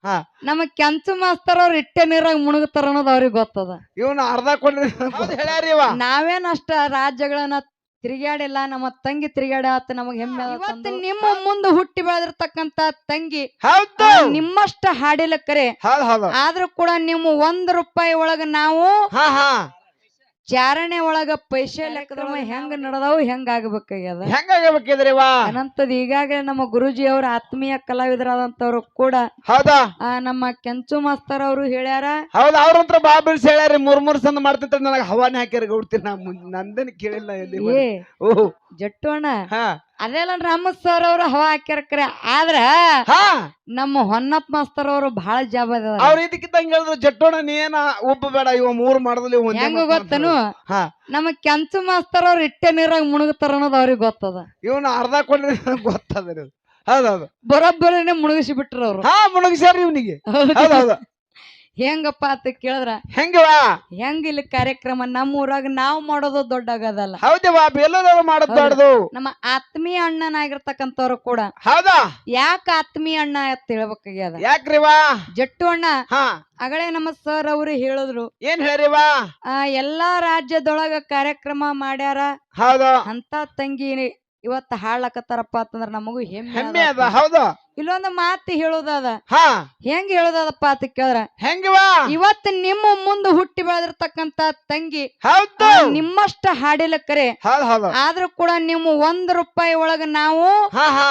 ಹಾ ನಮ್ಮ ಕೆಂಚು ಮಾಸ್ತರ್ ಅವ್ರ ಇಟ್ಟೆ ನೀರಾಗ ಮುಳುಗ್ತಾರ ಅನ್ನೋದು ಅವ್ರಿಗೆ ಗೊತ್ತದ. ಇವನು ಅರ್ಧ ಕೊಡ್ರಿ ಹೇಳ್ಯಾರಿ ಇವ. ನಾವೇನಷ್ಟ ರಾಜ್ಯಗಳನ್ನ ತಿರುಗಾಡಿಲ್ಲ, ನಮ್ಮ ತಂಗಿ ತಿರುಗಾಡತ್ತ ನಮಗ್ ಹೆಮ್ಮೆ. ಇವತ್ತು ನಿಮ್ಮ ಮುಂದೆ ಹುಟ್ಟಿ ಬೆಳೆದಿರ್ತಕ್ಕಂತ ತಂಗಿ ಹೌದು ನಿಮ್ಮಷ್ಟ ಹಾಡಿಲ್ಲ ಕರೆ, ಹೌದು ಹೌದು. ಆದ್ರೂ ಕೂಡ ನಿಮ್ಮ ₹1 ಒಳಗ ನಾವು ಹಾ ಹಾ ಚಾರಣೆ ಒಳಗ ಪೈಸೆ ಲೆಕ್ಕದೊಳಗ ಹೆಂಗ ನಡೆದವು ಹೆಂಗ ಆಗ್ಬೇಕಾಗ್ಯದ. ಹೆಂಗಾಗಬೇಕಿದ್ರಿ ಇವ ಅನಂತದ್ ಈಗಾಗಲೇ ನಮ್ಮ ಗುರುಜಿ ಅವ್ರ ಆತ್ಮೀಯ ಕಲಾವಿದರಾದಂತವ್ರು ಕೂಡ ಹೌದಾ ನಮ್ಮ ಕೆಂಚು ಮಾಸ್ತರ್ ಅವರು ಹೇಳ್ಯಾರ. ಹೌದು ಅವ್ರಂತ್ರ ಬಾ ಬಿಡ್ಸಿ ಹೇಳ್ಯಾರಿ. ಮೂರ್ ಸಲ ಮಾಡ್ತಿರ್ತಾರೆ ನನಗೆ ಹವಾನೆ ಹಾಕ್ಯಾರ ಗೌಡ್ತೀನಿ. ನಾ ನಂದೇನು ಕೇಳಿಲ್ಲ ಎಲ್ಲಿ. ಏ ಓಹ್ ಜಟ್ಟು ಅಣ್ಣ ಹಾ ಅದೆಲ್ಲ ರಾಮ ಸರ್ ಅವ್ರು ಹವಾ ಹಾಕ್ಯಾರ ಕರೆ, ಆದ್ರ ಹಾ ನಮ್ಮ ಹೊನ್ನಪ್ಪ ಮಾಸ್ತರ್ ಅವರು ಬಹಳ ಜಾಬ್ ಅವ್ರ ಇದಕ್ಕಿದ್ದಂಗ ಹೇಳಿದ್ರು ಜಟ್ಟೋಣ ನೀನ ಉಬ್ಬ ಬೇಡ ಇವ 3 ಮಾಡದಲ್ಲಿ ಹೆಂಗ ಗೊತ್ತನು. ಹಾ ನಮ್ಮ ಕೆಂಚು ಮಾಸ್ತರ್ ಅವ್ರ ಇಟ್ಟೆ ನೀರಾಗ ಮುಳುಗ್ತಾರ ಅನ್ನೋದು ಅವ್ರಿಗೆ ಗೊತ್ತದ. ಇವನು ಅರ್ಧ ಕೊಡ್ರಿ ಗೊತ್ತದ. ಹೌದೌದು ಬರೋಬ್ಬರನೆ ಮುಳುಗಿಸಿ ಬಿಟ್ರ ಅವ್ರು. ಹಾ ಮುಳುಗಿಸ್ಯಾರ ಇವನಿಗೆ. ಹೌದೌದು ಹೆಂಗಪ್ಪ ಅಂತ ಕೇಳಿದ್ರ ಹೆಂಗವಾ ಹೆಂಗ ಇಲ್ಲಿ ಕಾರ್ಯಕ್ರಮ ನಮ್ಮ ಊರಾಗ ನಾವ್ ಮಾಡೋದು ದೊಡ್ಡ ಆಗದಲ್ಲ. ಹೌದವಾ ಬೇಲೂರವ್ರು ಮಾಡೋದ್ ದೊಡ್ಡದು. ನಮ್ಮ ಆತ್ಮೀಯ ಅಣ್ಣನಾಗಿರ್ತಕ್ಕಂಥವ್ರು ಕೂಡ ಹೌದಾ ಯಾಕ ಆತ್ಮೀಯ ಅಣ್ಣ ಅಂತ ಹೇಳ್ಬೇಕಾಗ್ಯದ. ಯಾಕ್ರಿವಾ ಜಟ್ಟು ಅಣ್ಣ ಹಾ ಅಗಳೇ ನಮ್ಮ ಸರ್ ಅವ್ರು ಹೇಳಿದ್ರು, ಏನ್ ಹೇಳಿವಾ ಎಲ್ಲಾ ರಾಜ್ಯದೊಳಗ ಕಾರ್ಯಕ್ರಮ ಮಾಡ್ಯಾರ, ಹೌದು ಅಂತ ತಂಗಿ ಇವತ್ತ ಹಾಡ್ಲಕತ್ತಾರಪ್ಪ ಅಂತಂದ್ರ ನಮಗೂ ಹೆಮ್ಮೆ ಅದ. ಹೌದು ಇಲ್ಲೊಂದು ಮಾತು ಹೇಳೋದದ. ಹಾ ಹೆಂಗ್ ಹೇಳೋದಪ್ಪ ಅಂತ ಕೇಳಿದ್ರ, ಹೆಂಗವಾ ಇವತ್ತು ನಿಮ್ಮ ಮುಂದೆ ಹುಟ್ಟಿ ಬೆಳೆದಿರ್ತಕ್ಕಂತ ತಂಗಿ ಹೌದು ನಿಮ್ಮಷ್ಟ ಹಾಡಿಲ್ಲ ಕರೆ, ಹೌದು ಹೌದು. ಆದ್ರೂ ಕೂಡ ನಿಮ್ಮ ₹1 ಒಳಗ ನಾವು ಹಾ ಹಾ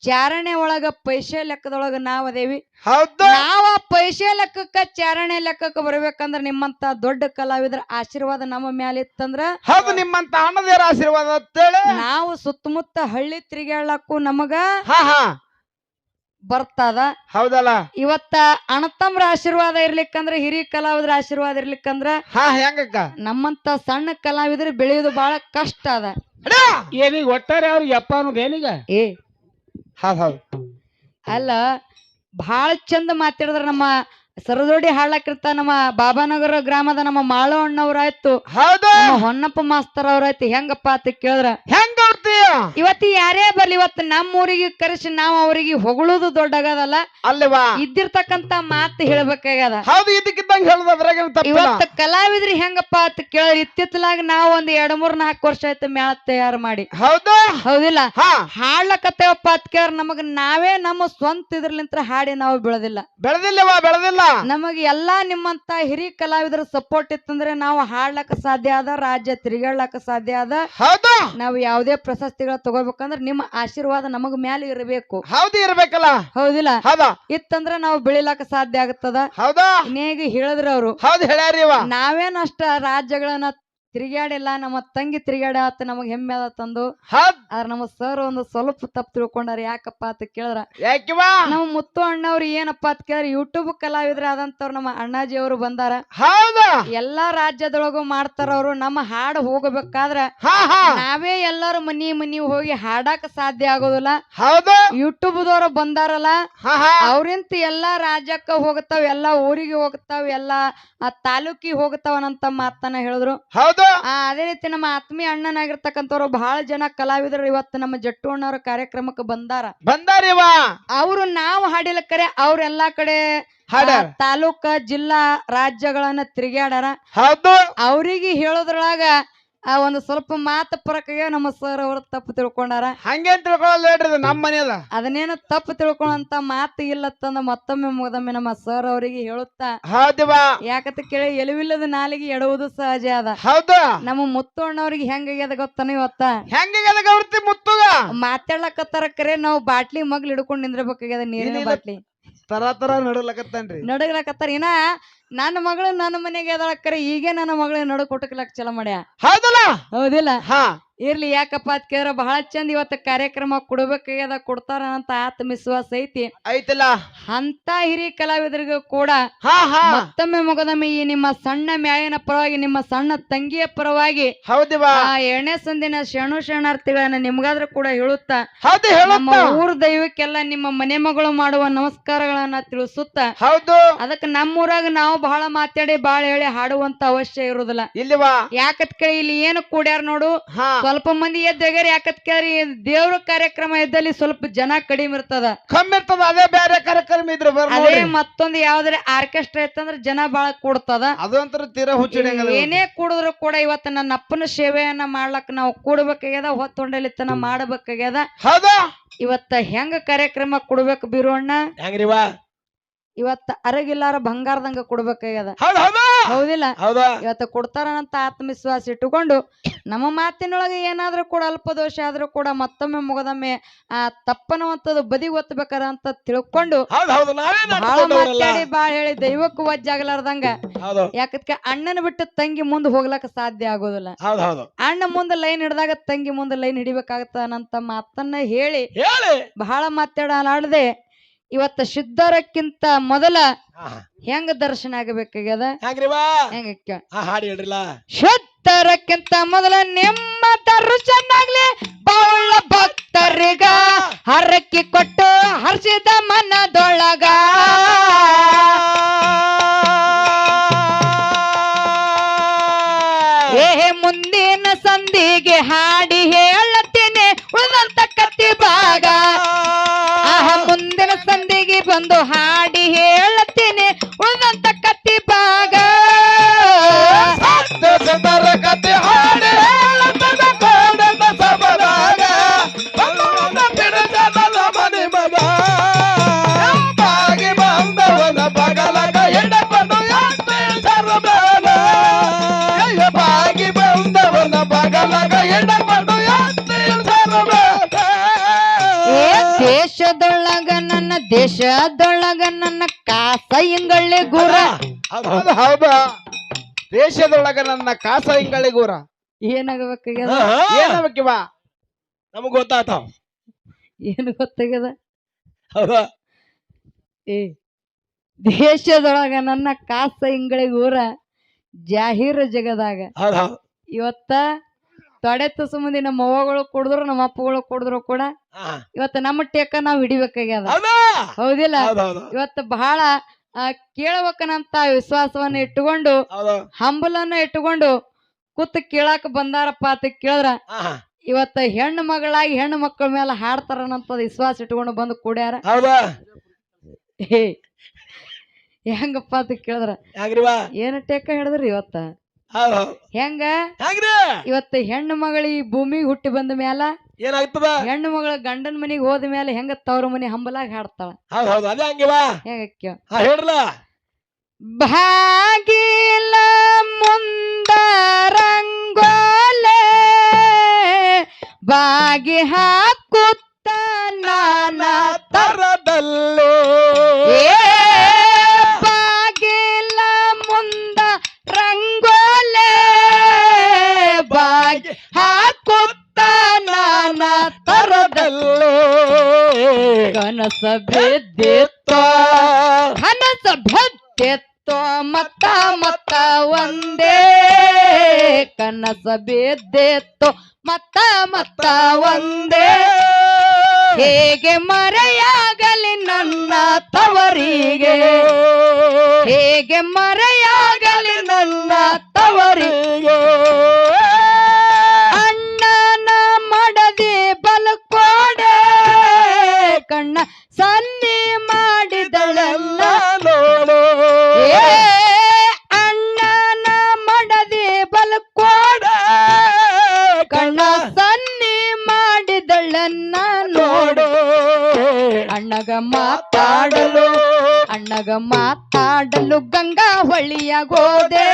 ಚಾರಣೆ ಒಳಗ ಪೈಸೆ ಲೆಕ್ಕದೊಳಗ ನಾವ್ ಅದೇವಿ. ಹೌದು ನಾವ ಪೈಸೆ ಲೆಕ್ಕಕ್ಕ ಚಾರಣೆ ಲೆಕ್ಕಕ್ಕ ಬರ್ಬೇಕಂದ್ರ ನಿಮ್ಮಂತ ದೊಡ್ಡ ಕಲಾವಿದರ ಆಶೀರ್ವಾದ ನಮ್ಮ ಮ್ಯಾಲ ಇತ್ತಂದ್ರ, ಹೌದು ನಿಮ್ಮಂತ ಅಣ್ಣದೇರ ಆಶೀರ್ವಾದ ಅಂತೇಳಿ ನಾವು ಸುತ್ತಮುತ್ತ ಹಳ್ಳಿ ತಿರುಗಾಡ್ಲಕ್ಕೂ ನಮಗ ಹಾ ಹಾ ಬರ್ತದ. ಹೌದಲ್ಲ ಇವತ್ತ ಅಣ್ಣತಮ್ರ ಆಶೀರ್ವಾದ ಇರ್ಲಿಕ್ಕಂದ್ರ, ಹಿರಿಯ ಕಲಾವಿದರ ಆಶೀರ್ವಾದ ಇರ್ಲಿಕ್ಕಂದ್ರ ಹಾ ಹೆಂಗಕ್ಕ ನಮ್ಮಂತ ಸಣ್ಣ ಕಲಾವಿದರು ಬೆಳೆಯೋದು ಬಹಳ ಕಷ್ಟ ಅದ. ಏನೀಗ ಒಟ್ಟಾರೆ ಅವ್ರಿಗೆ ಯಪ್ಪ ಅನ್ನೋದು ಏನೀಗ ಏ ಹೌದು ಹೌದು ಅಲ್ಲ, ಬಹಳ ಚಂದ ಮಾತಾಡಿದ್ರ. ನಮ್ಮ ಸರದೋಡಿ ಹಾಡ್ಲಕ್ಕಿರ್ತ ನಮ್ಮ ಬಾಬಾನಗರ ಗ್ರಾಮದ ನಮ್ಮ ಮಾಳು ಅಣ್ಣವ್ರಾಯ್ತು, ಹೌದು ನಮ್ಮ ಹೊನ್ನಪ್ಪ ಮಾಸ್ತರ್ ಅವ್ರಾಯ್ತು. ಹೆಂಗಪ್ಪ ಅಂತ ಕೇಳಿದ್ರ ಹೆಂಗ ಇವತ್ತು ಯಾರೇ ಬರ್ಲಿ, ಇವತ್ತು ನಮ್ಮ ಊರಿಗೆ ಕರೆಸಿ ನಾವು ಅವ್ರಿಗೆ ಹೊಗಳೋದು ದೊಡ್ಡಾಗದಲ್ಲ, ಅಲ್ಲೇವಾ ಇದ್ದಿರ್ತಕ್ಕಂತ ಮಾತು ಹೇಳ್ಬೇಕಾಗ್ಯದ. ಹೌದು ಇದಕ್ಕಿದ್ದಂಗ ಹೇಳುದು ಅದ್ರಾಗ ತಪ್ಪಿಲ್ಲ. ಇವತ್ತ ಕಲಾವಿದ್ರಿ ಹೆಂಗಪ್ಪ ಅಂತ ಕೇಳಿದ್ರ ಇತ್ತಿತ್ತಲಾಗ ನಾವು ಒಂದ್ 2-3-4 ವರ್ಷ ಆಯ್ತು ಮೇಳ ತಯಾರು ಮಾಡಿ. ಹೌದು ಹೌದಿಲ್ಲ, ಹಾ ಹಾಡ್ಲಕತ್ತೇವಪ್ಪ ಅಂತ ಕೇಳಿದ್ರ ನಮಗ ನಾವೇ ನಮ್ಮ ಸ್ವಂತ ಇದ್ರಲಿಂತ್ರ ಹಾಡಿ ನಾವು ಬೆಳೆದಿಲ್ಲ. ಬೆಳೆದಿಲ್ಲವಾ ಬೆಳೆದಿಲ್ಲ. ನಮಗೆ ಎಲ್ಲಾ ನಿಮ್ಮಂತ ಹಿರಿಯ ಕಲಾವಿದರ ಸಪೋರ್ಟ್ ಇತ್ತಂದ್ರೆ ನಾವು ಹಾಡ್ಲಕ್ಕ ಸಾಧ್ಯ ಅದ, ರಾಜ್ಯ ತಿರುಗಾಡ್ಲಕ್ಕ ಸಾಧ್ಯ ಅದ. ಹೌದು ನಾವು ಯಾವುದೇ ಪ್ರಶಸ್ತಿಗಳ ತಗೋಬೇಕಂದ್ರ ನಿಮ್ಮ ಆಶೀರ್ವಾದ ನಮಗ ಮ್ಯಾಲ ಇರಬೇಕು. ಹೌದು ಇರ್ಬೇಕಲ್ಲ. ಹೌದಿಲ್ಲ, ಹೌದಾ ಇತ್ತಂದ್ರ ನಾವು ಬೆಳಿಲಾಕ ಸಾಧ್ಯ ಆಗತ್ತದ. ಹೌದಾ ಇನ್ನೇಗ ಹೇಳಿದ್ರ ಅವ್ರು, ಹೌದು ಹೇಳ್ಯಾರಿ ಇವ. ನಾವೇನಷ್ಟ ರಾಜ್ಯಗಳನ್ನ ತಿರುಗಾಡಿಲ್ಲ, ನಮ್ಮ ತಂಗಿ ತಿರುಗಾಡತ್ತ ನಮಗ್ ಹೆಮ್ಮೆ ಅದ ತಂದು. ಹೌದ್ ಆದ್ರ ನಮ್ಮ ಸರ್ ಒಂದು ಸ್ವಲ್ಪ ತಪ್ಪು ತಿಳ್ಕೊಂಡಾರ. ಯಾಕಪ್ಪ ಅಂತ ಕೇಳಿದ್ರ ಯಾಕಿವಾ ನಮ್ಮ ಮುತ್ತು ಅಣ್ಣವ್ರು ಏನಪ್ಪಾ ಅಂತ ಕೇಳಿದ್ರ ಯೂಟ್ಯೂಬ್ ಕಲಾವಿದ್ರ ಆದಂತವ್ರು ನಮ್ಮ ಅಣ್ಣಾಜಿ ಅವರು ಬಂದಾರ. ಹೌದಾ ಎಲ್ಲಾ ರಾಜ್ಯದೊಳಗು ಮಾಡ್ತಾರ ಅವ್ರು. ನಮ್ಮ ಹಾಡು ಹೋಗಬೇಕಾದ್ರ ಹಾ ಹಾ ನಾವೇ ಎಲ್ಲಾರು ಮನಿ ಹೋಗಿ ಹಾಡಾಕ ಸಾಧ್ಯ ಆಗೋದಿಲ್ಲ. ಹೌದು ಯೂಟ್ಯೂಬ್ ದವ್ರು ಬಂದಾರಲ್ಲ, ಹಾ ಹಾ ಅವ್ರಿಂತ ಎಲ್ಲಾ ರಾಜ್ಯಕ್ಕ ಹೋಗ್ತಾವ, ಎಲ್ಲಾ ಊರಿಗೆ ಹೋಗ್ತಾವ, ಎಲ್ಲಾ ತಾಲೂಕಿಗೆ ಹೋಗ್ತಾವನಂತ ಮಾತನ್ನ ಹೇಳಿದ್ರು. ಹೌದು ಅದೇ ರೀತಿ ನಮ್ಮ ಆತ್ಮೀಯ ಅಣ್ಣನಾಗಿರ್ತಕ್ಕಂಥವ್ರು ಬಹಳ ಜನ ಕಲಾವಿದರು ಇವತ್ತು ನಮ್ಮ ಜಟ್ಟು ಅಣ್ಣವ್ರ ಕಾರ್ಯಕ್ರಮಕ್ಕೆ ಬಂದಾರಿವ. ಅವರು ನಾವು ಹಾಡಿಲ್ಲ ಕರೆ, ಅವ್ರ ಎಲ್ಲಾ ಕಡೆ ತಾಲೂಕ ಜಿಲ್ಲಾ ರಾಜ್ಯಗಳನ್ನ ತಿರುಗಾಡಾರ. ಹೌದು ಅವ್ರಿಗೆ ಹೇಳೋದ್ರೊಳಗ ಒಂದು ಸ್ವಲ್ಪ ಮಾತು ಪರಕಾಗ ನಮ್ಮ ಸರ್ ಅವರು ತಪ್ಪು ತಿಳ್ಕೊಂಡಾರ. ಹಂಗೇನ್ ತಿಳ್ಕೊಳ್ಳಲ್ಲ ಹೇಳ್ರಿ, ಇದು ನಮ್ಮ ಮನೆಯದ. ಅದನ್ನೇನು ತಪ್ಪು ತಿಳ್ಕೊಳ್ಳಂತ ಮಾತು ಇಲ್ಲತ್ತಂದ ಮತ್ತೊಮ್ಮೆ ಮುಗದೊಮ್ಮೆ ನಮ್ಮ ಸರ್ ಅವರಿಗೆ ಹೇಳುತ್ತಾ, ಹೌದಿವಾ ಯಾಕಂತ ಕೇಳಿ ಎಲುವಿಲ್ಲದ ನಾಲಿಗೆ ಎಡುವುದು ಸಹಜ ಅದ. ಹೌದು ನಮ್ಮ ಮುತ್ತು ಅಣ್ಣವ್ರಿಗೆ ಹೆಂಗಾಗ್ಯದ ಗೊತ್ತಾನ, ಇವತ್ತ ಹೆಂಗ ಗೌರ್ತಿ ಮುತ್ತುಗ ಮಾತಾಡ್ಲಕತ್ತಾರ ಕರೆ ನಾವು ಬಾಟ್ಲಿ ಮಗ್ಲು ಹಿಡ್ಕೊಂಡ್ ನಿಂದ್ರಬೇಕಾಗ್ಯದ, ನೀರಿನ ಬಾಟ್ಲಿ ತರ ನಡಲಕತ್ತನ್ರಿ, ನಡಗ್ಲಕತ್ತಾರ. ಇನ್ನ ನನ್ನ ಮಗಳು ನನ್ನ ಮನೆಗೆ ಅದಳ ಕರೆ, ಈಗ ನನ್ನ ಮಗಳಿಗೆ ನಡು ಕೊಟ್ಟಕ್ಲಕ್ ಚಲ ಮಾಡ್ಯ. ಹೌದಲ್ಲ ಹೌದಿಲ್ಲ, ಹಾ ಇರ್ಲಿ. ಯಾಕಪ್ಪ ಅಂತ ಕೇಳಿದ್ರ ಬಹಳ ಚಂದ ಇವತ್ತ ಕಾರ್ಯಕ್ರಮ ಕೊಡ್ಬೇಕಾಗ್ಯದ, ಕೊಡ್ತಾರ ಅಂತ ಆತ್ಮವಿಶ್ವಾಸ ಐತಿ ಐತಲ್ಲ. ಅಂತ ಹಿರಿಯ ಕಲಾವಿದರಿಗೂ ಕೂಡ ಹಾ ಹಾ ಮತ್ತೊಮ್ಮೆ ಮುಗದೊಮ್ಮೆ ಈ ನಿಮ್ಮ ಸಣ್ಣ ಮ್ಯಾಯನ ಪರವಾಗಿ, ನಿಮ್ಮ ಸಣ್ಣ ತಂಗಿಯ ಪರವಾಗಿ ಹೌದಿವಾ 2ನೇ ಸಂದಿನ ಶರಣಾರ್ಥಿಗಳನ್ನ ನಿಮ್ಗಾದ್ರೂ ಕೂಡ ಹೇಳುತ್ತಾ, ಹೌದು ನಮ್ಮ ಊರ ದೈವಕ್ಕೆಲ್ಲ ನಿಮ್ಮ ಮನೆ ಮಗಳು ಮಾಡುವ ನಮಸ್ಕಾರಗಳನ್ನ ತಿಳಿಸುತ್ತ, ಹೌದು ಅದಕ್ಕೆ ನಮ್ಮೂರಾಗ ನಾವು ಬಹಳ ಮಾತಾಡಿ ಬಾಳ ಹೇಳಿ ಹಾಡುವಂತ ಅವಶ್ಯ ಇರುದಿಲ್ಲ. ಇಲ್ಲಿವಾ ಯಾಕತ್ ಕೇಳಿ ಇಲ್ಲಿ ಏನು ಕೂಡ್ಯಾರ ನೋಡು, ಹಾ ಸ್ವಲ್ಪ ಮಂದಿ ಎದ್ದಗರಿ ಯಾಕತ್ ಕೇಳ್ರಿ ದೇವ್ರ ಕಾರ್ಯಕ್ರಮ ಇದ್ದಲ್ಲಿ ಸ್ವಲ್ಪ ಜನ ಕಡಿಮೆ ಇರ್ತದ ಕಮ್ಮಿ ಇರ್ತದ. ಅದೇ ಬೇರೆ ಕಾರ್ಯಕ್ರಮ ಇದ್ರೆ ಅದೇ ಮತ್ತೊಂದ್ ಯಾವ್ದಾರ ಆರ್ಕೆಸ್ಟ್ರಾ ಇತ್ತಂದ್ರ ಜನ ಬಾಳ ಕೂಡ್ತದ. ಅದು ಅಂತರ ತೀರಾ ಹುಚ್ಚಿಡಂಗದ. ಏನೇ ಕೂಡಿದ್ರು ಕೂಡ ಇವತ್ತ ನನ್ನ ಅಪ್ಪನ ಸೇವೆಯನ್ನ ಮಾಡ್ಲಕ್ ನಾವು ಕೂಡ್ಬೇಕಾಗ್ಯದ, ಹೊತ್ತೊಂಡಲಿತನ ಮಾಡ್ಬೇಕಾಗ್ಯದ. ಹೌದಾ? ಇವತ್ತ ಹೆಂಗ ಕಾರ್ಯಕ್ರಮ ಕೊಡ್ಬೇಕು ಬೀರೋಣ್ಣ? ಹೆಂಗ್ರಿವಾ? ಇವತ್ತ ಅರಗಿಲ್ಲಾರ ಬಂಗಾರದಂಗ ಕೊಡ್ಬೇಕಾಗ್ಯದ. ಹೌದಿಲ್ಲ? ಇವತ್ತ ಕೊಡ್ತಾರಂತ ಆತ್ಮವಿಶ್ವಾಸ ಇಟ್ಟುಕೊಂಡು ನಮ್ಮ ಮಾತಿನೊಳಗೆ ಏನಾದ್ರೂ ಕೂಡ ಅಲ್ಪ ದೋಷ ಆದ್ರೂ ಕೂಡ ಮತ್ತೊಮ್ಮೆ ಮುಗದೊಮ್ಮೆ ಆ ತಪ್ಪನ್ನುವಂಥದ್ದು ಬದಿ ಒತ್ತಬೇಕಾರ ಅಂತ ತಿಳ್ಕೊಂಡು ಬಾಳ ಮಾತಾಡಿ ಬಾಳ ಹೇಳಿ ದೈವಕ್ಕೂ ವಜ್ಜಾಗಲಾರ್ದಂಗ. ಯಾಕತ್ಕ ಅಣ್ಣನ ಬಿಟ್ಟು ತಂಗಿ ಮುಂದೆ ಹೋಗ್ಲಕ್ಕ ಸಾಧ್ಯ ಆಗೋದಿಲ್ಲ. ಅಣ್ಣ ಮುಂದೆ ಲೈನ್ ಹಿಡ್ದಾಗ ತಂಗಿ ಮುಂದೆ ಲೈನ್ ಹಿಡಿಬೇಕಾಗತ್ತನಂತ ಮಾತನ್ನ ಹೇಳಿ ಬಹಳ ಮಾತಾಡಲಾಡದೆ ಇವತ್ತ ಸಿದ್ಧರಕ್ಕಿಂತ ಮೊದಲ ಹೆಂಗ ದರ್ಶನ ಆಗಬೇಕಾಗ್ಯದ? ಹೆಂಗ ಹಾಡಿ ಹೇಳ್ರಿಲ್ಲ. ಶುದ್ಧರಕ್ಕಿಂತ ಮೊದಲ ನಿಮ್ಮ ದರ್ಶನ ಆಗ್ಲಿ ಬಾಳ ಭಕ್ತರಿಗ ಹರಕ್ಕಿ ಕೊಟ್ಟು ಹರ್ಷಿದ ಮನದೊಳಗ. ಮುಂದಿನ ಸಂಧಿಗೆ ಹಾಡಿ ಹೇಳತ್ತೇನೆ ಉಳಿದಂತ ಕತ್ತಿ ಭಾಗ. ಮುಂದಿನ ಸಂಧಿಗೆ ಬಂದು ಹಾಡಿ ಹೇಳತ್ತೇನೆ ಉಳಿದಂತ ಕತ್ತಿ ಭಾಗ. ಕತೆ ಹಾಡಿ ಮನೆ ಮಗ ಬಾಗಿ ಬಂದವನ ಬಗಲಗ ಎಡಕೊಂಡು ಬಾಗಿ ಬಂದವನ ಬಗಲಗ ಎಡಕೊಂಡು ದೇಶದೊಳಗ ನನ್ನ ದೇಶದೊಳಗ ನನ್ನ ಕಾಸ ಇಂಗಳ್ಳಿ ಗುರ. ಹೌದಾ? ದೇಶದೊಳಗ ನನ್ನ ಕಾಸ ಇಂಗಳ್ಳಿ ಗುರ ಏನಾಗಬೇಕಾಗ್ಯದ? ಏನಾಗಬೇಕಿವ? ನಮಗ್ ಗೊತ್ತಾತಾವ. ಏನು ಗೊತ್ತಾಗ್ಯದ? ಹೌದಾ? ದೇಶದೊಳಗ ನನ್ನ ಕಾಸ ಇಂಗಳಿ ಊರ ಜಾಹೀರ ಜಗದಾಗ. ಇವತ್ತ ತೊಡೆ ತುಸು ಮಂದಿ ನಮ್ಮ ಅವ್ವಗಳು ಕುಡಿದ್ರು ನಮ್ಮ ಅಪ್ಪಗಳು ಕುಡಿದ್ರು ಕೂಡ ಇವತ್ತ ನಮ್ಮ ಟೇಕ ನಾವ್ ಹಿಡಿಬೇಕಾಗ್ಯದ. ಹೌದಿಲ್ಲ? ಇವತ್ತ ಬಹಳ ಕೇಳಬೇಕನಂತ ವಿಶ್ವಾಸವನ್ನ ಇಟ್ಟುಕೊಂಡು ಹಂಬಲನ್ನ ಇಟ್ಟುಕೊಂಡು ಕೂತ್ ಕೇಳಾಕ ಬಂದಾರಪ್ಪ ಅಂತ ಕೇಳಿದ್ರ ಇವತ್ತ ಹೆಣ್ಣು ಮಗಳಾಗಿ ಹೆಣ್ಣು ಮಕ್ಕಳ ಮೇಲೆ ಹಾಡ್ತಾರನಂತ ವಿಶ್ವಾಸ ಇಟ್ಕೊಂಡು ಬಂದು ಕೂಡ್ಯಾರ. ಹೆಂಗಪ್ಪ ಅಂತ ಕೇಳಿದ್ರ ಏನ ಟೇಕ ಹಿಡಿದ್ರಿ ಇವತ್ತ? ಹೆಂಗ ಇವತ್ತ ಹೆಣ್ಣು ಮಗಳ ಈ ಭೂಮಿಗೆ ಹುಟ್ಟಿ ಬಂದ ಮ್ಯಾಲ ಏನಾಗ್ತದ? ಹೆಣ್ಣು ಮಗಳ ಗಂಡನ ಮನಿಗೆ ಹೋದ ಮೇಲೆ ಹೆಂಗ ತವ್ರ ಮನಿ ಹಂಬಲಾಗಿ ಹಾಡ್ತಾಳ. ಹೆಂಗ ಹೇಳ್ರಲ್ಲ. ಭಾಗಿಲ ಮುಂದ ರಂಗೋಲೆ ಬಾಗಿ ಹಾಕುತ್ತ ನಾನಾ ತರದಲ್ಲೇ ಬಾಗಿಲ ಮುಂದ ರಂಗೋಲೆ ಬಾಗಿ ಹಾಕುತ್ತ ನಾನಾ ತರದಲ್ಲೇ ಕನಸ ಬಿದ್ದಿತ್ತೋ ಕನಸ ಬಿದ್ದಿತ್ತೋ ಮತ್ತ ಮತ್ತ ಒಂದೇ ಕನಸ ಬಿದ್ದಿತ್ತೋ ಮತ್ತ ಮತ್ತ ಒಂದೇ ಹೇಗೆ ಮರೆಯಾಗಲಿ ನನ್ನ ತವರಿಗೆ ಹೇಗೆ ಮರೆಯಾಗಲಿ ನನ್ನ ತವರಿಗೆ ಅಣ್ಣನ ಮಡದಿ ಬಲಕೋಡೆ ಕಣ್ಣ ಸನ್ನಿ ಮಾಡಿದಳಲ್ಲ ನೋಡು ಅಣ್ಣನ ಮಡದಿ ಬಲಕೋಡೆ ಕಣ್ಣ ಸನ್ನಿ ಮಾಡಿದಳನ್ನ ನೋಡು ಅಣ್ಣಗ ಮಾತಾಡಲು ಗಂಗಾ ಹೊಳಿಯ ಗೋದೆ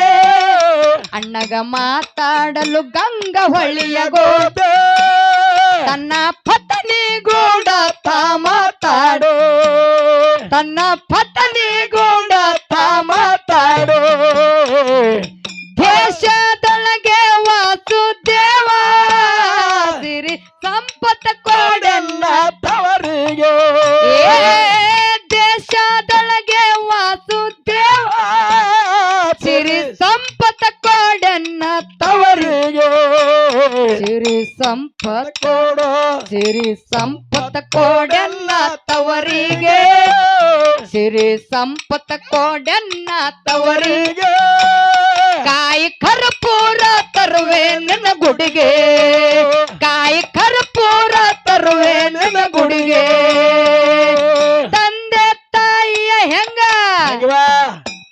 ಅಣ್ಣಗ ಮಾತಾಡಲು ಗಂಗಾ ಹೊಳಿಯ ಗೋದೆ ತನ್ನ ಪತ್ನಿ ಗೂಡ ಮಾತಾಡು ತನ್ನ ಪತ್ನಿ ಗೂಡ ಮಾತಾಡು ದೇಶದೊಳಗೆ ವಾಸುದೇವ ಸಿರಿ ಸಂಪತ್ತ ಕೊಡೆನ್ನ ತವರಿಗೆ ದೇಶದೊಳಗೆ ವಾಸುದೇವ ಸಿರಿ ಸಂಪತ್ತ ಕೊಡೆನ್ನ ತವರಿಗೆ ಸಿರಿ ಸಂಪತ್ತ ಕೊಡು ಸಿರಿ ಸಂಪತ್ತ ಕೊಡೆನ್ನ ತವರಿಗೆ ಸಿರಿ ಸಂಪತ್ತ ಕೊಡೆನ್ನ ತವರಿಗೆ ಕಾಯಿ ಕರ್ಪೂರ ತರುವೆ ನನ್ನ ಗುಡಿಗೆ ಕಾಯಿ ಕರ್ಪೂರ ತರುವೆ ನನ್ನ ಗುಡಿಗೆ ತಂದೆ ತಾಯಿಯ ಹೆಂಗ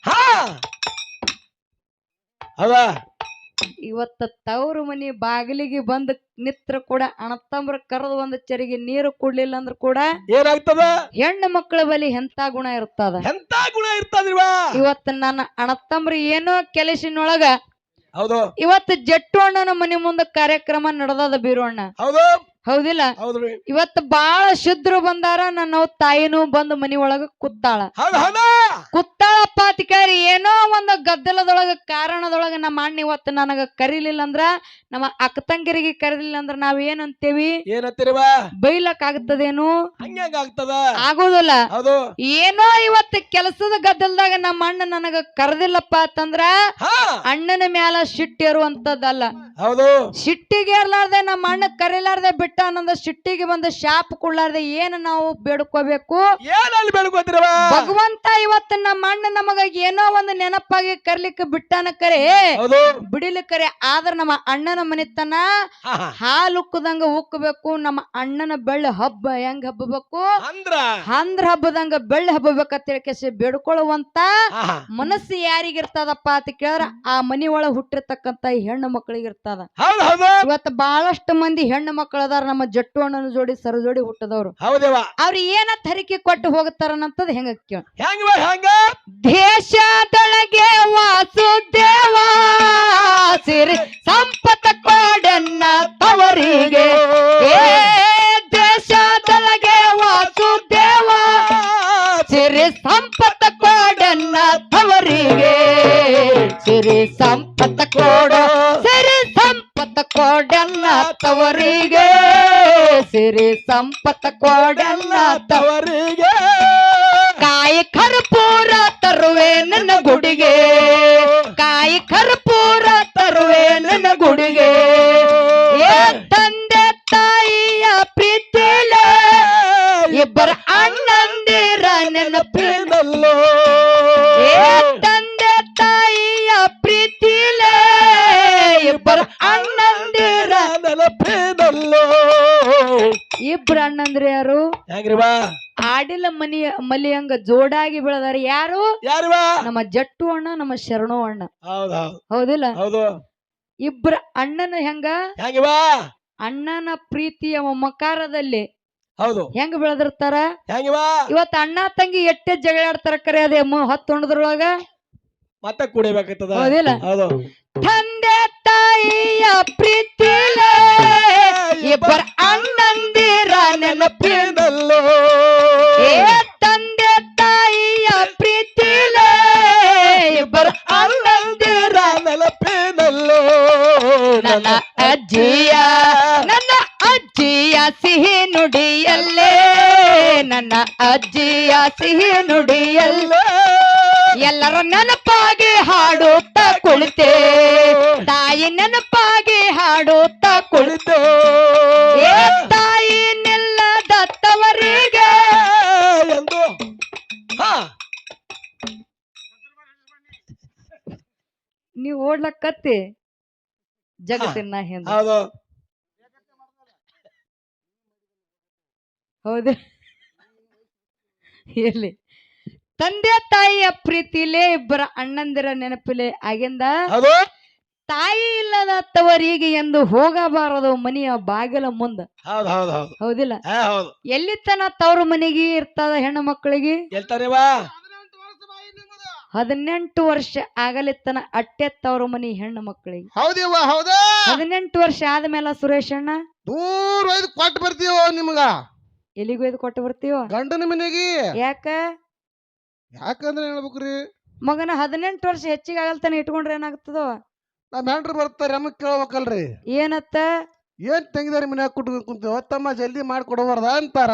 ಹಾ ಹೌದಾ ಇವತ್ತ ತವ್ರ ಮನಿ ಬಾಗಿಲಿಗೆ ಬಂದ್ ನಿತ್ರ ಕೂಡ ಅಣ್ಣತಂಬ್ರ ಕರೆದು ಒಂದ್ ಚರಿಗೆ ನೀರು ಕೊಡ್ಲಿಲ್ಲ ಅಂದ್ರ ಕೂಡ ಏನಾಗ್ತದ ಹೆಣ್ಣು ಮಕ್ಕಳ ಬಳಿ ಎಂತ ಗುಣ ಇರ್ತದ ಎಂತ ಗುಣ ಇರ್ತದ್ರಿವಾ ಇವತ್ತ ನನ್ನ ಅಣ್ಣತಂಬ್ರ ಏನೋ ಕೆಲಸಿನೊಳಗ ಹೌದು ಇವತ್ತು ಜಟ್ಟು ಅಣ್ಣನ ಮನೆ ಮುಂದ ಕಾರ್ಯಕ್ರಮ ನಡೆದದ ಬೀರೋಣ್ಣ ಹೌದು ಹೌದಿಲ್ಲ ಹೌದ್ರಿ ಇವತ್ತು ಬಾಳ ಶುದ್ಧರು ಬಂದಾರ ನನ್ನ ತಾಯಿನೂ ಬಂದು ಮನಿ ಒಳಗ ಕುತ್ತಾಳ ಹೌದು ಹೌದಾ ಕುತ್ತಾಳಪ್ಪ ಅತಿಕಾರಿ ಏನೋ ಒಂದು ಗದ್ದಲದೊಳಗ ಕಾರಣದೊಳಗ ನಮ್ಮ ಅಣ್ಣ ಇವತ್ತು ನನಗ ಕರೀಲಿಲ್ಲ ಅಂದ್ರ ನಮ್ಮ ಅಕ್ಕ ತಂಗಿರಿಗೆ ಕರೀಲಿಲ್ಲ ಅಂದ್ರ ನಾವ್ ಏನಂತೇವಿ ಏನಂತೀರಿವಾ ಬೈಲಕ್ ಆಗ್ತದೇನು ಹಂಗ ಆಗ್ತದ ಆಗೋದಿಲ್ಲ ಹೌದು ಏನೋ ಇವತ್ತು ಕೆಲಸದ ಗದ್ದಲದಾಗ ನಮ್ಮ ಅಣ್ಣ ನನಗ ಕರೆದಿಲ್ಲಪ್ಪ ಅಂತಂದ್ರ ಅಣ್ಣನ ಮ್ಯಾಲ ಸಿಟ್ಟಿರುವಂತದ್ದಲ್ಲ ಹೌದು ಸಿಟ್ಟಿಗೆ ಇರ್ಲಾರ್ದೆ ನಮ್ಮ ಅಣ್ಣ ಕರೀಲಾರ್ದೆ ಬಿಟ್ಟ ಅನ್ನೋದ ಸಿಟ್ಟಿಗೆ ಬಂದ ಶಾಪ್ ಕೊಡ್ಲಾರ್ದೆ ಏನು ನಾವು ಬೇಡ್ಕೋಬೇಕು ಏನಲ್ಲಿ ಬೆಳ್ಕೋತಿರವ ಭಗವಂತ ಇವತ್ತು ನಮ್ಮ ಅಣ್ಣ ನಮಗ ಏನೋ ಒಂದು ನೆನಪಾಗಿ ಕರ್ಲಿಕ್ಕೆ ಬಿಟ್ಟಾನ ಕರೆ ಬಿಡಿಲಿಕ್ಕರೆ ಆದ್ರ ನಮ್ಮ ಅಣ್ಣನ ಮನಿತನ ಹಾಲು ಉಕ್ಕದಂಗ ಉಕ್ಕಬೇಕು ನಮ್ಮ ಅಣ್ಣನ ಬೆಳ್ಳ ಹಬ್ಬ ಹೆಂಗ್ ಹಬ್ಬಬೇಕು ಅಂದ್ರ ಹಬ್ಬದಂಗ ಬೆಳ್ಳ ಹಬ್ಬಬೇಕಂತ ಹೇಳ್ಕೇಸಿ ಬೇಡ್ಕೊಳ್ಳುವಂತ ಮನಸ್ಸು ಯಾರಿಗಿರ್ತದಪ್ಪ ಅಂತ ಕೇಳಿದ್ರ ಆ ಮನಿ ಒಳಗ ಹುಟ್ಟಿರ್ತಕ್ಕಂತ ಹೆಣ್ಣು ಮಕ್ಕಳಿಗೆ ಇರ್ತದ ಇವತ್ತು ಬಹಳಷ್ಟು ಮಂದಿ ಹೆಣ್ಣು ಮಕ್ಕಳು ಅದಾರ ನಮ್ಮ ಜಟ್ಟು ಅಣ್ಣನ ಜೋಡಿ ಸರ ಜೋಡಿ ಹುಟ್ಟದವ್ರು ಅವ್ರು ಏನ ಹರಿಕೆ ಕೊಟ್ಟು ಹೋಗ್ತಾರನ್ನಂತದ್ ಹೆಂಗ ಕೇಳ ದೇಶದೊಳಗೆ ವಾಸುದೇವ ಸಿರಿ ಸಂಪತ್ತ ಕೊಡನ್ನ ತವರಿಗೆ ದೇಶದೊಳಗೆ ವಾಸುದೇವ ಸಿರಿ ಸಂಪತ್ತ ಕೊಡನ್ನ ತವರಿಗೆ ಸಿರಿ ಸಂಪತ್ತ ಕೊಡ ಸಿರಿ ಸಂಪತ್ತ ಕೊಡನ್ನ ತವರಿಗೆ ಸಿರಿ ಸಂಪತ್ತ ಕೊಡನ್ನ ತವರಿಗೆ ಕಾಯಿ ಕರ್ಪೂರ ತರುವೆ ನನ್ನ ಗುಡಿಗೆ ಕಾಯಿ ಕರ್ಪೂರ ತರುವೆ ನನ್ನ ಗುಡಿಗೆ ತಂದೆ ತಾಯಿಯ ಪ್ರೀತಿಲ ಇಬ್ಬರ ಅಣ್ಣಂದಿರ ನೆನಪಿನಲ್ಲೋ ತಂದೆ ತಾಯಿಯ ಪ್ರೀತಿಲ ಇಬ್ಬರ ಅಣ್ಣಂದಿರ ನೆನಪಿನಲ್ಲೋ ಇಬ್ರು ಅಣ್ಣಂದ್ರೆ ಯಾರು ಹೆಂಗ್ರಿವಾ ಆಡಿಲ ಮಲಿ ಹಂಗ ಜೋಡಾಗಿ ಬೆಳೆದಾರ ಯಾರು ನಮ್ಮ ಜಟ್ಟು ಅಣ್ಣ ನಮ್ಮ ಶರಣು ಅಣ್ಣ ಹೌದಿಲ್ಲ ಇಬ್ರ ಅಣ್ಣನ ಹೆಂಗ ಅಣ್ಣನ ಪ್ರೀತಿಯ ಮಮಕಾರದಲ್ಲಿ ಹೆಂಗ ಬೆಳೆದಿರ್ತಾರ ಇವತ್ತು ಅಣ್ಣ ತಂಗಿ ಎಟ್ಟೆ ಜಗಳಾಡ್ತಾರ ಕರೆ ಅದೇ 10 ಹೊಣದ್ರೊಳಗ ಮತ್ತೆ ಕುಡಿಬೇಕಾಗ್ತದ ಹೌದಿಲ್ಲ ತಂದೆ ತಾಯಿಯ ಪ್ರೀತಿಲ ಇಬ್ಬರ ಅಣ್ಣಂದಿರ ನೆನಪಿನಲ್ಲೋ ತಂದೆ ತಾಯಿಯ ಪ್ರೀತಿಲ ಇಬ್ಬರ ಅಣ್ಣಂದಿರ ನೆನಪಿನಲ್ಲೋ ನನ್ನ ಅಜ್ಜಿಯ ಸಿಹಿ ನುಡಿಯಲ್ಲೇ ನನ್ನ ಅಜ್ಜಿಯ ಸಿಹಿ ನುಡಿಯಲ್ಲೇ ಎಲ್ಲರ ನೆನಪಾಗಿ ಹಾಡುತ್ತಾ ಕುಳಿತೆ ತಾಯಿ ನೆನಪಾಗಿ ಹಾಡುತ್ತಾ ಕುಳಿತೆ ತಾಯಿ ನಿಲ್ಲದತ್ತವರಿಗೆ ಎಂದು ನೀವು ಓಡ್ಲಕ್ಕತ್ತಿ ಜಗತ್ತಿನ ಹಿಂದೆ ಹೌದು ಇರ್ಲಿ ತಂದೆ ತಾಯಿಯ ಪ್ರೀತಿಲೇ ಇಬ್ಬರ ಅಣ್ಣಂದಿರ ನೆನಪಿಲೆ ಆಗಿಂದ ತಾಯಿ ಇಲ್ಲದತ್ತವರಿಗೆ ಎಂದು ಹೋಗಬಾರದು ಮನೆಯ ಬಾಗಿಲ ಮುಂದ ಹೌದಿಲ್ಲ ಎಲ್ಲಿತನ ತವ್ರ ಮನೆಗೆ ಇರ್ತದ ಹೆಣ್ಣು ಮಕ್ಕಳಿಗೆ 18 ವರ್ಷ ಆಗಲಿತ್ತನ ಅಟ್ಟೆ ತವ್ರ ಮನಿ ಹೆಣ್ಣು ಮಕ್ಕಳಿಗೆ 18 ವರ್ಷ ಆದ್ಮೇಲೆ ಸುರೇಶ್ ಅಣ್ಣ ದೂರ ಒಯ್ದು ಕೊಟ್ಟು ಬರ್ತೀವೋ ನಿಮ್ಗ ಎಲ್ಲಿಗೆ ಒಯ್ದು ಕೊಟ್ಟು ಬರ್ತೀವೋ ಗಂಡನ ಮನೆಗೆ ಯಾಕಂದ್ರೆ ಹೇಳ್ಬೇಕ್ರಿ ಮಗನ 18 ವರ್ಷ ಹೆಚ್ಚಿಗೆ ಆಗಲ್ತಾನೆ ಇಟ್ಕೊಂಡ್ರೆ ಏನಾಗ್ತದೋ ನಮ್ಮ ಹೆಂಡ್ರು ಬರ್ತಾರೆ ನಮಗ್ ಕೇಳ್ಬೇಕಲ್ರಿ ಏನತ್ತ ಏನ್ ತಂಗಿದಾರಿ ಮನ್ಯಾಗ ಕುಟ್ಕೊಂಡ್ ಕುಂತೀವಿ ತಮ್ಮ ಜಲ್ದಿ ಮಾಡ್ಕೊಡಬಾರ್ದ ಅಂತಾರ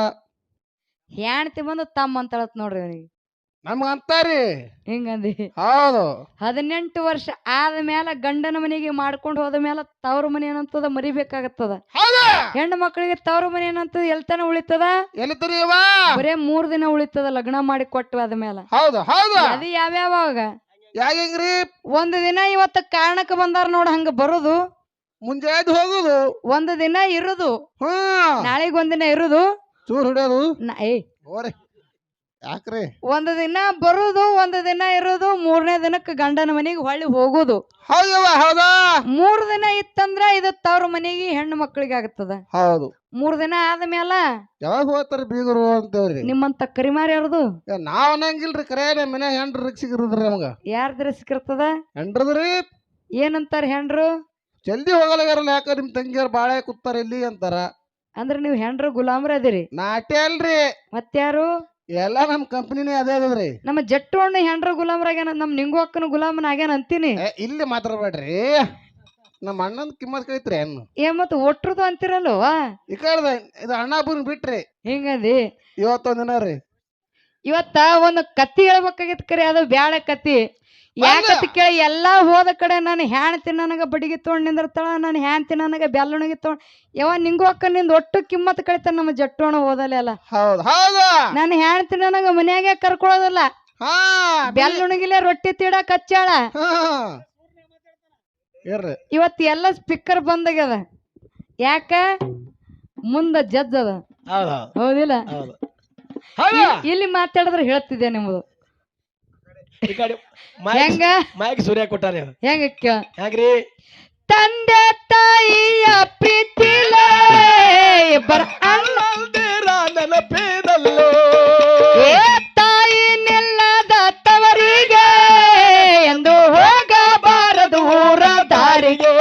ಹೆಣ್ತಿ ಬಂದು ತಮ್ಮ ಅಂತಳತ್ ನೋಡ್ರಿ ಅವನಿಗೆ ನಮ್ಗ ಅಂತಾರಿ ಹಿಂಗಂದಿ ಹೌದು 18 ವರ್ಷ ಆದ್ಮೇಲೆ ಗಂಡನ ಮನೆಗೆ ಮಾಡ್ಕೊಂಡು ಹೋದ ಮೇಲೆ ತವ್ರ ಮನೆ ಏನಂತದ ಮರಿಬೇಕಾಗತ್ತದ ಹೆಣ್ಣು ಮಕ್ಕಳಿಗೆ ತವ್ರ ಮನೆ ಏನಂತದ ಎಲ್ತನ ಉಳಿತದ ಬರೇ 3 ದಿನ ಉಳಿತದ ಲಗ್ನ ಮಾಡಿ ಕೊಟ್ಟು ಆದ್ಮೇಲೆ ಅದು ಯಾವ್ಯಾವಾಗ ಯಾಕೆಂಗ್ರಿ ಒಂದ್ ದಿನ ಇವತ್ತ ಕಾರಣಕ್ಕೆ ಬಂದಾರ ನೋಡ ಹಂಗ ಬರುದು, ಮುಂಜಾನೆ ಹೋಗುದು, ಒಂದ್ ದಿನ ಇರುದು, ಹ್ಮ್ ನಾಳಿಗ್ ಒಂದಿನ ಇರುದು, ಚೂರ್ ಹೊಡ್ಯೋದು. ಏ ಓರಿ ಯಾಕ್ರಿ ಒಂದ್ ದಿನ ಬರುದು, ಒಂದ್ ದಿನ ಇರುದು, 3ನೇ ದಿನಕ್ಕೆ ಗಂಡನ ಮನೆಗೆ ಹೊಳ್ಳಿ ಹೋಗುದು. ಹೌದವ್ವ ಹೌದಾ. 3 ದಿನ ಇತ್ತಂದ್ರ ಇದು ತವ್ರ ಮನೆಗೆ ಹೆಣ್ಣು ಮಕ್ಕಳಿಗೆ ಆಗ್ತದ. ಹೌದು 3 ದಿನ ಆದ್ಮೇಲ ಯಾವಾಗ ಹೋಗ್ತಾರ ಬೀಗರು ಅಂತೇವ್ರಿ. ನಿಮ್ಮಂತ ಕರಿಮಾರಿ ಅವ್ರದು ನಾವ್ ಅನ್ನಂಗಿಲ್ರಿ, ಕರೆ ನಮ್ಮ ಮನೆ ಹೆಂಡ್ರ ಸಿಗಿರದ್ರಿ ನಮಗ. ಯಾರ್ದ್ರ ಸಿಕ್ಕಿರ್ತದ? ಹೆಂಡ್ರದ್ರಿ ಏನಂತಾರ ಹೆಂಡ್ರು? ಜಲ್ದಿ ಹೋಗಲಾಗ್ಯಾರಲ್ಲ, ಯಾಕ ನಿಮ್ ತಂಗಿಯರ್ ಬಾಳೆ ಕೂತಾರ ಇಲ್ಲಿ ಅಂತಾರ. ಅಂದ್ರ ನೀವ್ ಹೆಂಡ್ರು ಗುಲಾಮ್ರ ಅದಿರಿ. ನಾಟೆ ಅಲ್ರಿ, ಮತ್ಯಾರು? ಎಲ್ಲಾ ನಮ್ ಕಂಪನಿನೇ ಅದೇ ಅದದ್ರಿ. ನಮ್ಮ ಜಟ್ಟು ಅಣ್ಣ ಹೆಂಡ್ರ ಗುಲಾಮ್ರಾಗ್ಯಾನ, ನಮ್ ನಿಂಗು ಅಕ್ಕನ ಗುಲಾಮನ ಆಗ್ಯಾನ ಅಂತೀನಿ. ಇಲ್ಲಿ ಮಾತಾಡ್ಬೇಡ್ರಿ, ನಮ್ಮ ಅಣ್ಣನ ಕಿಮ್ಮತ್ ಕೈತ್ರಿ ಅನ್ನು. ಮತ್ ಒಟ್ರದು ಅಂತಿರಲ್ವ? ಈ ಕಡೆ ಇದು ಅಣ್ಣಾಪುನ್ ಬಿಟ್ರಿ ಹಿಂಗದಿ. ಇವತ್ತೊಂದಿನ ರೀ, ಇವತ್ತ ಒಂದು ಕತ್ತಿ ಹೇಳ್ಬೇಕಾಗಿತ್ ಕರೆ, ಅದು ಬ್ಯಾಡ ಕತ್ತಿ. ಯಾಕತ್ ಕೇಳಿ ಎಲ್ಲಾ ಹೋದ ಕಡೆ ನಾನು ಹ್ಯಾಣ್ತಿ ನನಗ ಬಡಿಗೆ ತೊಗೊಂಡ್ ನಿಂದಿರ್ತಾಳ, ನಾನು ಹ್ಯಾಂತಿ ನನಗ ಬೆಲ್ಲುಣಿಗೆ ತೊಗೊಂಡ್. ನಿಂಗು ಅಕ್ಕ ನಿಂದ ಒಟ್ಟು ಕಿಮ್ಮತ್ ಕಳಿತಾನ ನಮ್ಮ ಜಟ್ಟೋಣ ಹೋದಲ್ಲ ಅಲ್ಲ. ಹೌದು ಹೌದು. ನಾನು ಹ್ಯಾಂತಿ ನನಗ ಮನ್ಯಾಗ ಕರ್ಕೊಳ್ಳೋದಲ್ಲ, ಬೆಲ್ಲುಣಿಗಿಲೆ ರೊಟ್ಟಿ ತೀಡಕ್ ಹಚ್ಚಾಳ. ಇವತ್ ಎಲ್ಲ ಸ್ಪೀಕರ್ ಬಂದಾಗ್ಯದ, ಯಾಕ ಮುಂದ ಜಡ್ಜ್ ಅದ. ಹೌದಿಲ್ಲ? ಇಲ್ಲಿ ಮಾತಾಡಿದ್ರೆ ಹೇಳ್ತಿದ್ದೆ ನಿಮ್ದು ಹೆಂಗ ಮೈಕ್ ಸೂರ್ಯ ಕೊಟ್ಟಾರ ಹೆಂಗ ಯಾಕ್ರಿ? ತಂದೆ ತಾಯಿಯ ಪ್ರೀತಿಲ ನೆನಪಿನಲ್ಲೋ ತಾಯಿ ನಿಲ್ಲದ ತವರಿಗೆ ಎಂದು ಹೋಗಬಾರದು ಊರ ದಾರಿಗೆ.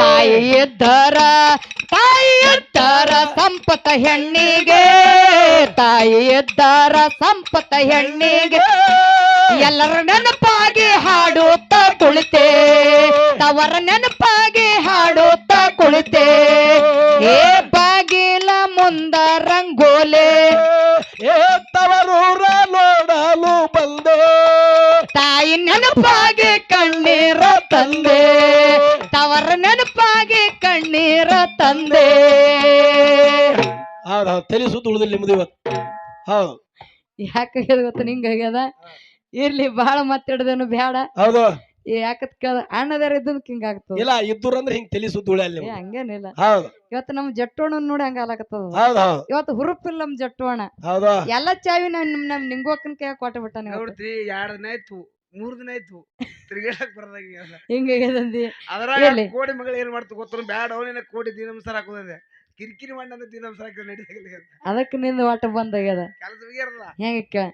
ತಾಯಿ ಇದ್ದರ ಸಂಪತ್ತ ಹೆಣ್ಣಿಗೆ, ತಾಯಿ ಇದ್ದರ ಸಂಪತ್ತ ಹೆಣ್ಣಿಗೆ. ಎಲ್ಲರ ನೆನಪಾಗಿ ಹಾಡುತ್ತ ಕುಳಿತೆ, ತವರ ನೆನಪಾಗಿ ಹಾಡುತ್ತ ಕುಳಿತೆ. ಬಾಗಿಲ ಮುಂದ ರಂಗೋಲೆ, ತವರೂರ ನೋಡಲು ಬಂದೆ. ತಾಯಿ ನೆನಪಾಗಿ ಕಣ್ಣೀರ ತಂದೆ, ತವರ ನೆನಪಾಗಿ ಕಣ್ಣೀರ ತಂದೆ. ಹೌದೌದು, ತಲೆ ಸುತ್ತ ಉಳಿದಿಲ್ಲ ನಿಮ್ದು ಇವತ್ತು. ಹೌದು, ಯಾಕಾಗ್ಯದ ಗೊತ್ತ? ಹಿಂಗಾಗ್ಯದ. ಇರ್ಲಿ, ಬಹಳ ಮಾತಾಡೋದೇನು ಬೇಡ. ಹೌದು, ಯಾಕತ್ ಕೇಳ ಅಣ್ಣದಾರ ಇದ್ದಂತ ಹಿಂಗ ಆಗ್ತದ. ಇಲ್ಲ ಇದ್ದೂರ ಅಂದ್ರೆ ಹಿಂಗ್ ತಲೆ ಸುತ್ತ ಉಳಿಯಲ್ಲ. ಹಂಗೇನಿಲ್ಲ. ಹೌದು, ಇವತ್ತು ನಮ್ ಜಟ್ಟೋಣ ನೋಡಿ ಹಂಗ ಆಲಾಕತ್ತದ. ಹೌದು ಹೌದು, ಇವತ್ತು ಹುರುಪಿಲ್ಲ ನಮ್ ಜಟ್ಟೋಣ. ಹೌದು, ಎಲ್ಲ ಚಾವಿ ನಮ್ ನಿಂಗೋಕನ್ ಕೈ ಕೊಟ್ಟ ಬಿಟ್ಟ. 2 ದಿನ ಆಯ್ತು, 3 ದಿನ ಆಯ್ತು ತಿರ್ಗಾಡಕ್ ಬರದಾಗ. ಹಿಂಗಾಗ್ಯದಂದಿ. ಅದ್ರಾಗ ಕೋಡಿ ಮಗಳು ಏನ್ ಮಾಡ್ತು ಗೊತ್ತ? ಬ್ಯಾಡ ಅವನಿನ ಕೋಡಿ ದಿನಂಸರ ಹಾಕೋದೇ ಕಿರಿಕಿರಿ ಮಣ್ಣ ದಿನಂಸರ ಹಾಕಿ ನಡೀತಾಗಿಲ್ಲ. ಅದಕ್ಕೆ ನಿಂದ ಒಟ್ಟ ಬಂದಾಗ್ಯದ. ಕೆಲಸ ಹೆಂಗ